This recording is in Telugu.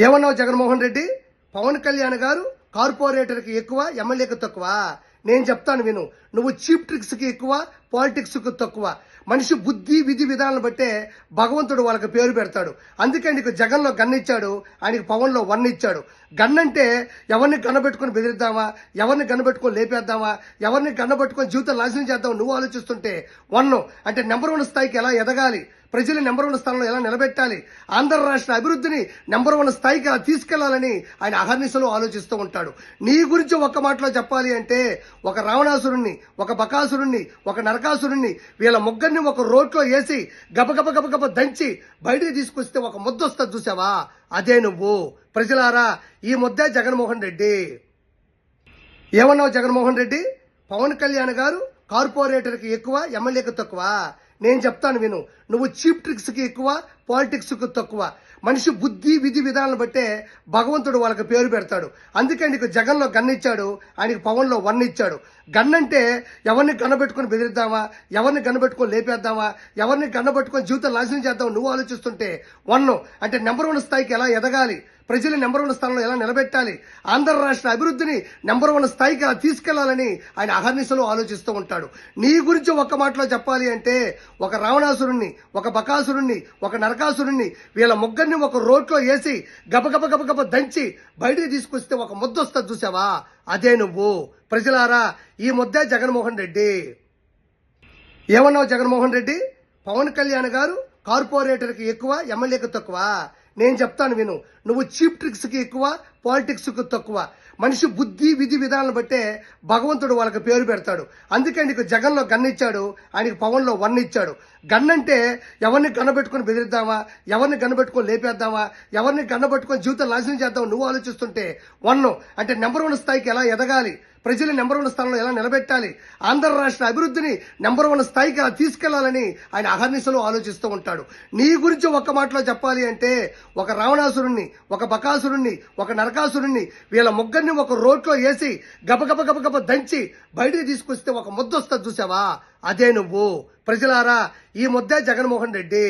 ఏమన్నావు జగన్మోహన్ రెడ్డి? పవన్ కళ్యాణ్ గారు కార్పొరేటర్కి ఎక్కువ, ఎమ్మెల్యేకి తక్కువ. నేను చెప్తాను విను. నువ్వు చీప్ ట్రిక్స్ కి ఎక్కువ, పాలిటిక్స్ కు తక్కువ. మనిషి బుద్ధి విధి విధానాలను బట్టే భగవంతుడు వాళ్ళకి పేరు పెడతాడు. అందుకే నీకు జగన్లో గన్ ఇచ్చాడు, ఆయనకి పవన్లో 1 ఇచ్చాడు. గన్ అంటే ఎవరిని గన్నబెట్టుకుని బెదిరిద్దామా, ఎవరిని గన్నబెట్టుకుని లేపేద్దామా, ఎవరిని గన్నబెట్టుకుని జీవితం నాశనం చేద్దాం నువ్వు ఆలోచిస్తుంటే 1 అంటే నెంబర్ 1 స్థాయికి ఎలా ఎదగాలి, ప్రజలు నెంబర్ 1 స్థానంలో ఎలా నిలబెట్టాలి, ఆంధ్ర రాష్ట్ర అభివృద్ధిని నెంబర్ 1 స్థాయికి ఎలా తీసుకెళ్లాలని ఆయన అహర్నిశలు ఆలోచిస్తూ ఉంటాడు. నీ గురించి ఒక్క మాటలో చెప్పాలి అంటే ఒక రావణాసురుణ్ణి, ఒక బకాసురుణ్ణి, ఒక నరకాసురుణ్ణి వీళ్ళ ముగ్గురిని ఒక రోట్లో వేసి గబగబ గబగబ దంచి బయటికి తీసుకొస్తే ఒక ముద్ద వస్తుంది చూసావా, అదే నువ్వు. ప్రజలారా, ఈ ముద్దే జగన్మోహన్ రెడ్డి. ఏమన్నావు జగన్మోహన్ రెడ్డి? పవన్ కళ్యాణ్ గారు కార్పొరేటర్కి ఎక్కువ, ఎమ్మెల్యేకి తక్కువ. నేను చెప్తాను విను. నువ్వు చీప్ ట్రిక్స్ కి ఎక్కువ, పాలిటిక్స్ కు తక్కువ. మనిషి బుద్ధి విధి విధానాలను బట్టే భగవంతుడు వాళ్ళకి పేరు పెడతాడు. అందుకే నీకు జగన్లో గన్ ఇచ్చాడు, ఆయనకి పవన్లో 1 ఇచ్చాడు. గన్ అంటే ఎవరిని గన్నబెట్టుకుని బెదిరిద్దామా, ఎవరిని గన్నబెట్టుకుని లేపేద్దామా, ఎవరిని గన్నబెట్టుకుని జీవితం నాశనం చేద్దాం నువ్వు ఆలోచిస్తుంటే 1 అంటే నెంబర్ 1 స్థాయికి ఎలా ఎదగాలి, ప్రజలు నెంబర్ 1 స్థానంలో ఎలా నిలబెట్టాలి, ఆంధ్ర రాష్ట్ర అభివృద్ధిని నెంబర్ 1 స్థాయికి ఎలా తీసుకెళ్లాలని ఆయన అహర్నిశలు ఆలోచిస్తూ ఉంటాడు. నీ గురించి ఒక్క మాటలో చెప్పాలి అంటే ఒక రావణాసురుణ్ణి, ఒక బకాసురుణ్ణి, ఒక నరకాసురుణ్ణి వీళ్ళ ముగ్గురిని ఒక రోట్లో వేసి గబగబ గబగబ దంచి బయటికి తీసుకొస్తే ఒక ముద్ద వస్తుంది చూసావా, అదే నువ్వు. ప్రజలారా, ఈ ముద్దే జగన్మోహన్ రెడ్డి. ఏమన్నావు జగన్మోహన్ రెడ్డి? పవన్ కళ్యాణ్ గారు కార్పొరేటర్కి ఎక్కువ, ఎమ్మెల్యేకి తక్కువ. నేను చెప్తాను విను. నువ్వు చీప్ ట్రిక్స్ కి ఎక్కువ, పాలిటిక్స్ కు తక్కువ. మనిషి బుద్ధి విధి విధానాలను బట్టే భగవంతుడు వాళ్ళకి పేరు పెడతాడు. అందుకే నీకు జగన్లో గన్ ఇచ్చాడు, ఆయనకి పవన్లో 1 ఇచ్చాడు. గన్ అంటే ఎవరిని గన్నబెట్టుకుని బెదిరిద్దామా, ఎవరిని గన్నబెట్టుకుని లేపేద్దామా, ఎవరిని గన్నబెట్టుకుని జీవితం నాశనం చేద్దాం నువ్వు ఆలోచిస్తుంటే 1 అంటే నెంబర్ 1 స్థాయికి ఎలా ఎదగాలి, ప్రజలు నెంబర్ 1 స్థానంలో ఎలా నిలబెట్టాలి, ఆంధ్ర రాష్ట్ర అభివృద్ధిని నెంబర్ 1 స్థాయికి ఎలా తీసుకెళ్లాలని ఆయన అహర్నిశలు ఆలోచిస్తూ ఉంటాడు. నీ గురించి ఒక్క మాటలో చెప్పాలి అంటే ఒక రావణాసురుణ్ణి, ఒక బకాసురుణ్ణి, ఒక నరకాసురుణ్ణి వీళ్ళ ముగ్గురిని ఒక రోట్లో వేసి గబగబ గబగబ దంచి బయటికి తీసుకొస్తే ఒక ముద్ద వస్తుంది చూసావా, అదే నువ్వు. ప్రజలారా, ఈ ముద్దే జగన్మోహన్ రెడ్డి.